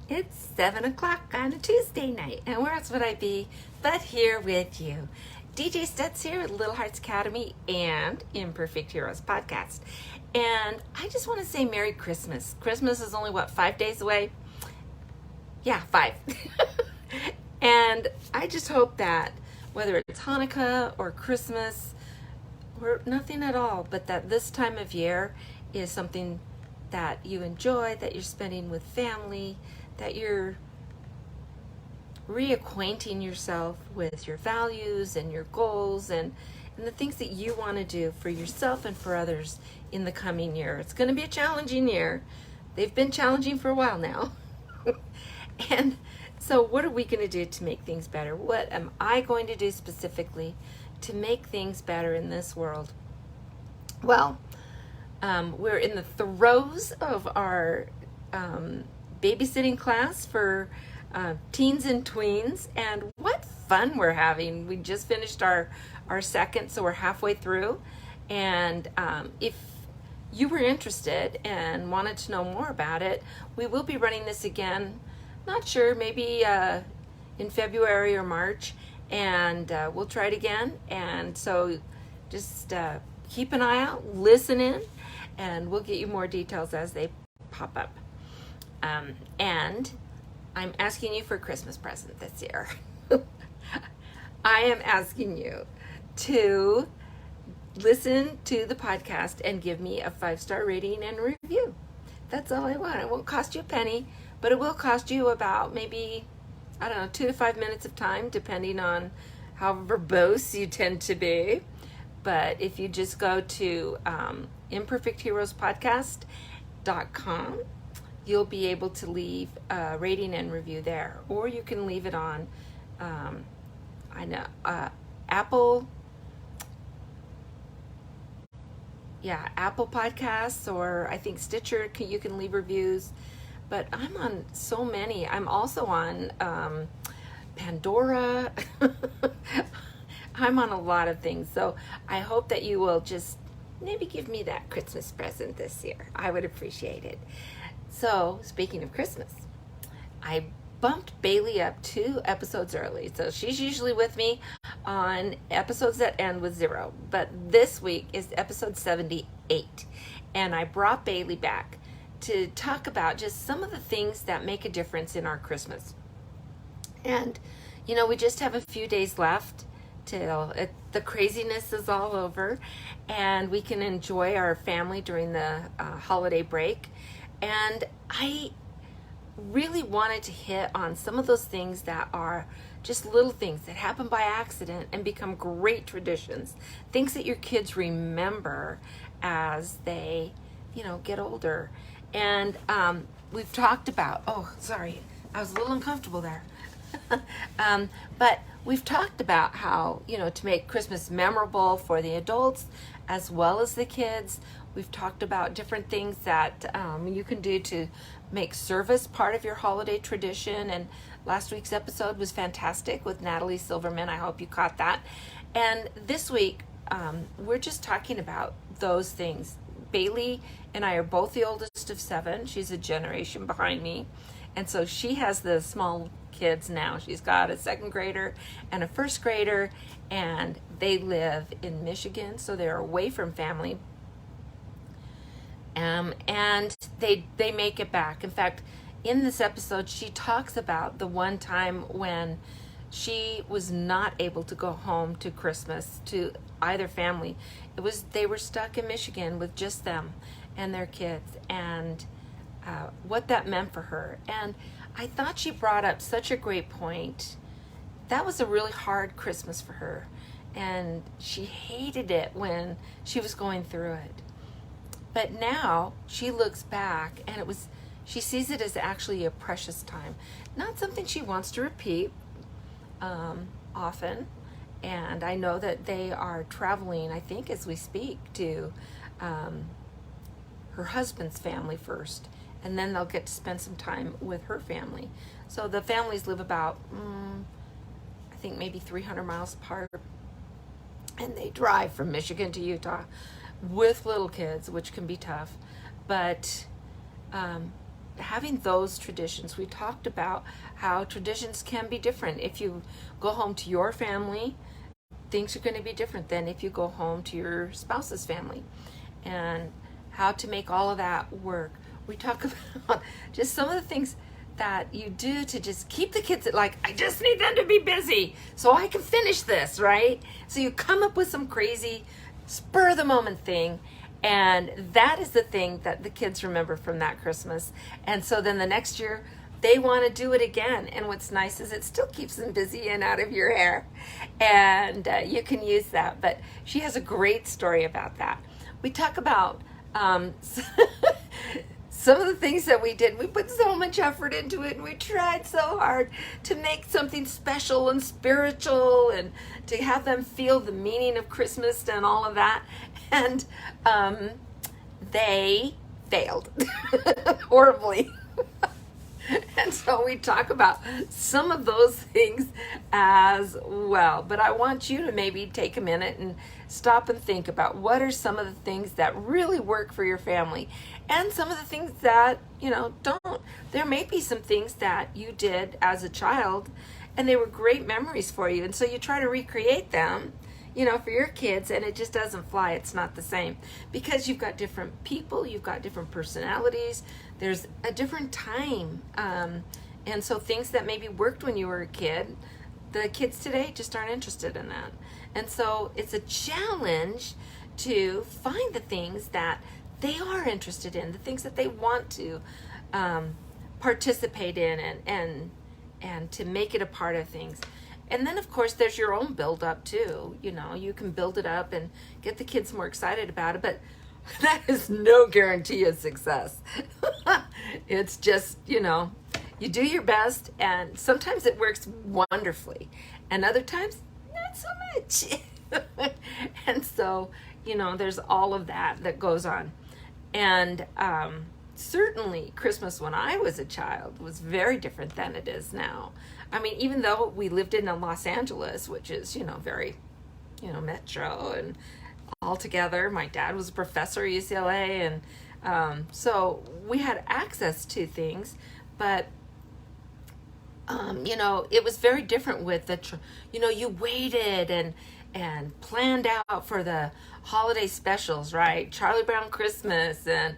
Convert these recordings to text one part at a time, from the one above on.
It's 7 o'clock on a Tuesday night, and where else would I be but here with you? DJ Stutz here with Little Hearts Academy and Imperfect Heroes podcast. And I just want to say Merry Christmas. Christmas is only, 5 days away? Yeah, 5. And I just hope that whether it's Hanukkah or Christmas or nothing at all, but that this time of year is something that you enjoy, that you're spending with family, that you're reacquainting yourself with your values and your goals and the things that you want to do for yourself and for others in the coming year. It's going to be a challenging year. They've been challenging for a while now. And so what are we going to do to make things better? What am I going to do specifically to make things better in this world? Well, we're in the throes of our babysitting class for teens and tweens, and what fun we're having. We just finished our second, so we're halfway through. And if you were interested and wanted to know more about it, we will be running this again, not sure, maybe in February or March, and we'll try it again. And so just keep an eye out, listen in, and we'll get you more details as they pop up. And I'm asking you for a Christmas present this year. I am asking you to listen to the podcast and give me a 5-star rating and review. That's all I want. It won't cost you a penny, but it will cost you about maybe, 2 to 5 minutes of time, depending on how verbose you tend to be. But if you just go to imperfectheroespodcast.com, you'll be able to leave a rating and review there. Or you can leave it on, Apple Podcasts, or I think Stitcher, you can leave reviews. But I'm on so many. I'm also on Pandora. I'm on a lot of things. So I hope that you will just maybe give me that Christmas present this year. I would appreciate it. So speaking of Christmas, I bumped Bailey up 2 episodes early. So she's usually with me on episodes that end with 0. But this week is episode 78. And I brought Bailey back to talk about just some of the things that make a difference in our Christmas. And, we just have a few days left till the craziness is all over, and we can enjoy our family during the holiday break. And I really wanted to hit on some of those things that are just little things that happen by accident and become great traditions, things that your kids remember as they, get older. And we've talked about, I was a little uncomfortable there. But we've talked about how, to make Christmas memorable for the adults as well as the kids. We've talked about different things that you can do to make service part of your holiday tradition. And last week's episode was fantastic with Natalie Silverman. I hope you caught that. And this week, we're just talking about those things. Bailey and I are both the oldest of 7. She's a generation behind me. And so she has the small kids now. She's got a 2nd grader and a 1st grader, and they live in Michigan, so they're away from family. And they make it back. In fact, in this episode, she talks about the one time when she was not able to go home to Christmas to either family. They were stuck in Michigan with just them and their kids, and what that meant for her. And I thought she brought up such a great point. That was a really hard Christmas for her, and she hated it when she was going through it. But now she looks back, and she sees it as actually a precious time, not something she wants to repeat often. And I know that they are traveling, I think, as we speak, to her husband's family first, and then they'll get to spend some time with her family. So the families live about, I think maybe 300 miles apart, and they drive from Michigan to Utah with little kids, which can be tough. But having those traditions. We talked about how traditions can be different. If you go home to your family, things are going to be different than if you go home to your spouse's family, and how to make all of that work. We talk about just some of the things that you do to just keep the kids at, like, I just need them to be busy so I can finish this, right? So you come up with some crazy spur of the moment thing, and that is the thing that the kids remember from that Christmas. And so then the next year they want to do it again. And what's nice is it still keeps them busy and out of your hair, and you can use that. But she has a great story about that. We talk about some of the things that we did. We put so much effort into it, and we tried so hard to make something special and spiritual, and to have them feel the meaning of Christmas and all of that. And they failed horribly. And so we talk about some of those things as well. But I want you to maybe take a minute and stop and think about what are some of the things that really work for your family, and some of the things that, don't. There may be some things that you did as a child and they were great memories for you. And so you try to recreate them, for your kids, and it just doesn't fly. It's not the same, because you've got different people, you've got different personalities, there's a different time. And so things that maybe worked when you were a kid, the kids today just aren't interested in that. And so it's a challenge to find the things that they are interested in, the things that they want to participate in, and to make it a part of things. And then, of course, there's your own build up too. You can build it up and get the kids more excited about it, but that is no guarantee of success. It's just, you do your best, and sometimes it works wonderfully, and other times not so much. And so, there's all of that goes on. And certainly Christmas when I was a child was very different than it is now. I mean, even though we lived in Los Angeles, which is, very, metro and all together. My dad was a professor at UCLA, and so we had access to things, but it was very different with you waited and planned out for the holiday specials, right? Charlie Brown Christmas and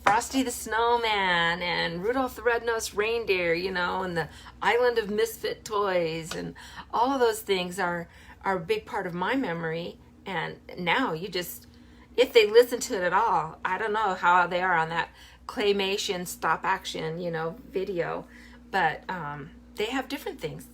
Frosty the Snowman and Rudolph the Red-Nosed Reindeer, and the Island of Misfit Toys, and all of those things are a big part of my memory. And now if they listen to it at all, I don't know how they are on that claymation stop action, video, but they have different things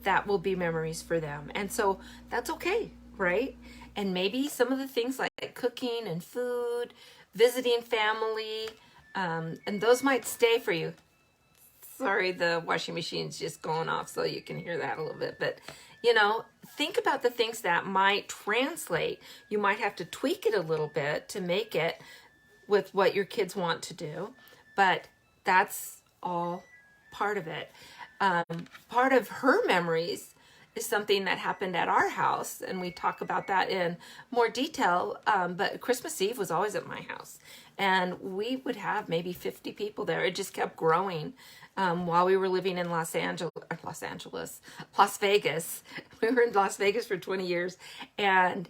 that will be memories for them. And so that's okay, right? And maybe some of the things like cooking and food, visiting family, and those might stay for you. Sorry, the washing machine's just going off, so you can hear that a little bit. But, think about the things that might translate. You might have to tweak it a little bit to make it with what your kids want to do, but that's all part of it. Part of her memories is something that happened at our house, and we talk about that in more detail, but Christmas Eve was always at my house, and we would have maybe 50 people there. It just kept growing while we were living in Las Vegas. We were in Las Vegas for 20 years, and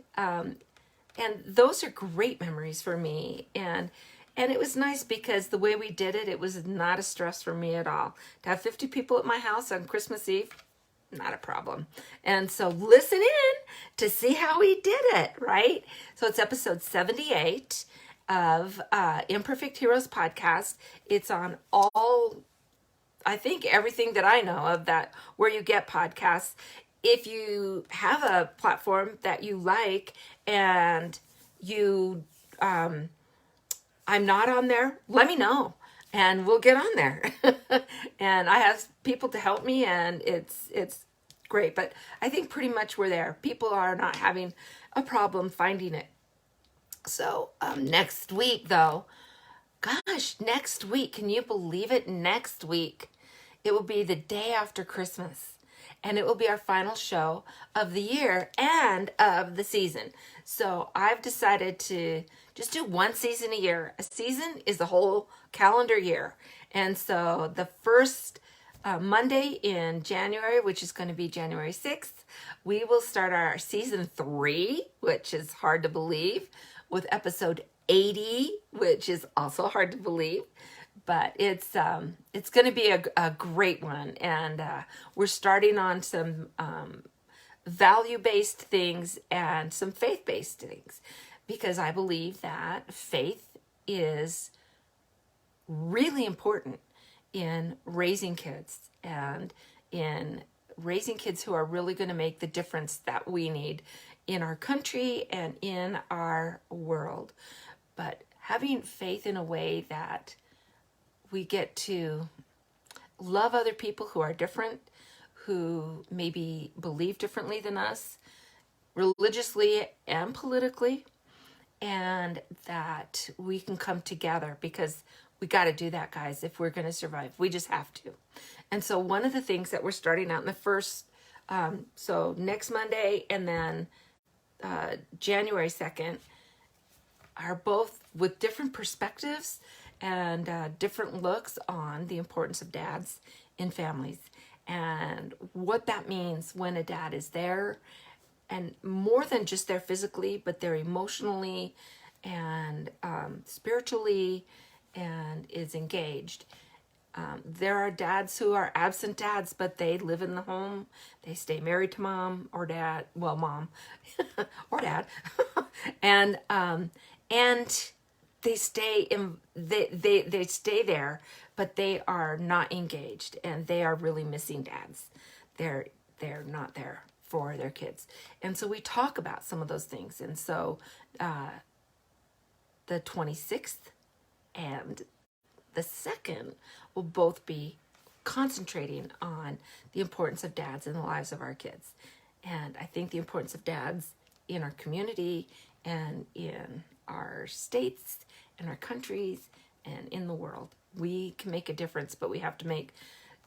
those are great memories for me, and it was nice because the way we did it, it was not a stress for me at all. To have 50 people at my house on Christmas Eve, not a problem. And so listen in to see how we did it, right? So it's episode 78 of Imperfect Heroes podcast. It's on everything that I know of that where you get podcasts. If you have a platform that you like and you, I'm not on there, let me know and we'll get on there. And I have people to help me, and it's great. But I think pretty much we're there. People are not having a problem finding it. So next week, though, next week, can you believe it? Next week, it will be the day after Christmas, and it will be our final show of the year and of the season. So I've decided to just do one season a year. A season is the whole calendar year. And so the first Monday in January, which is going to be January 6th, we will start our season 3, which is hard to believe, with episode 80, which is also hard to believe. But it's going to be a great one. And we're starting on some value-based things and some faith-based things, because I believe that faith is really important in raising kids, and in raising kids who are really going to make the difference that we need in our country and in our world. But having faith in a way that we get to love other people who are different, who maybe believe differently than us, religiously and politically, and that we can come together, because we got to do that, guys, if we're going to survive. We just have to. And so one of the things that we're starting out in the first, so next Monday and then January 2nd, are both with different perspectives and different looks on the importance of dads in families, and what that means when a dad is there, and more than just there physically, but they're emotionally and spiritually, and is engaged. There are dads who are absent dads, but they live in the home. They stay married to mom or dad. Well, mom or dad, and they stay in. They stay there, but they are not engaged, and they are really missing dads. They're not there for their kids, and so we talk about some of those things. And so the 26th and the 2nd will both be concentrating on the importance of dads in the lives of our kids. And I think the importance of dads in our community and in our states and our countries and in the world. We can make a difference, but we have to make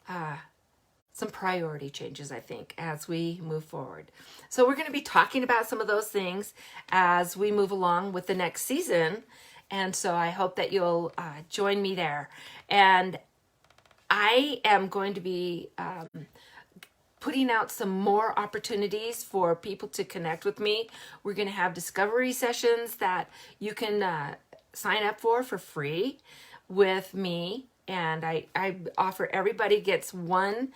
some priority changes, I think, as we move forward. So we're going to be talking about some of those things as we move along with the next season. And so I hope that you'll join me there. And I am going to be putting out some more opportunities for people to connect with me. We're going to have discovery sessions that you can sign up for free with me. And I offer, everybody gets one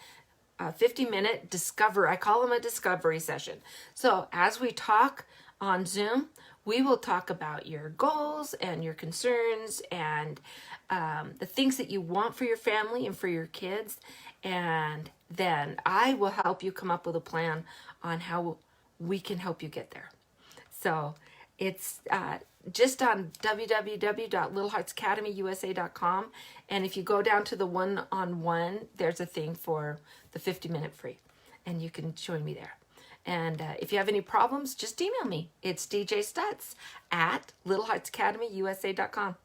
50-minute discover. I call them a discovery session. So as we talk on Zoom, we will talk about your goals and your concerns and the things that you want for your family and for your kids. And then I will help you come up with a plan on how we can help you get there. So it's just on www.littleheartsacademyusa.com. And if you go down to the one-on-one, there's a thing for the 50-minute free. And you can join me there. And if you have any problems, just email me. It's djstutz@littleheartsacademyusa.com.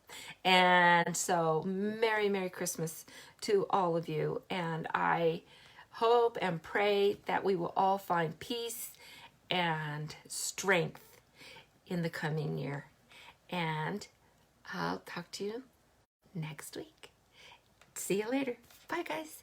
And so Merry Christmas to all of you. And I hope and pray that we will all find peace and strength in the coming year. And I'll talk to you next week. See you later. Bye, guys.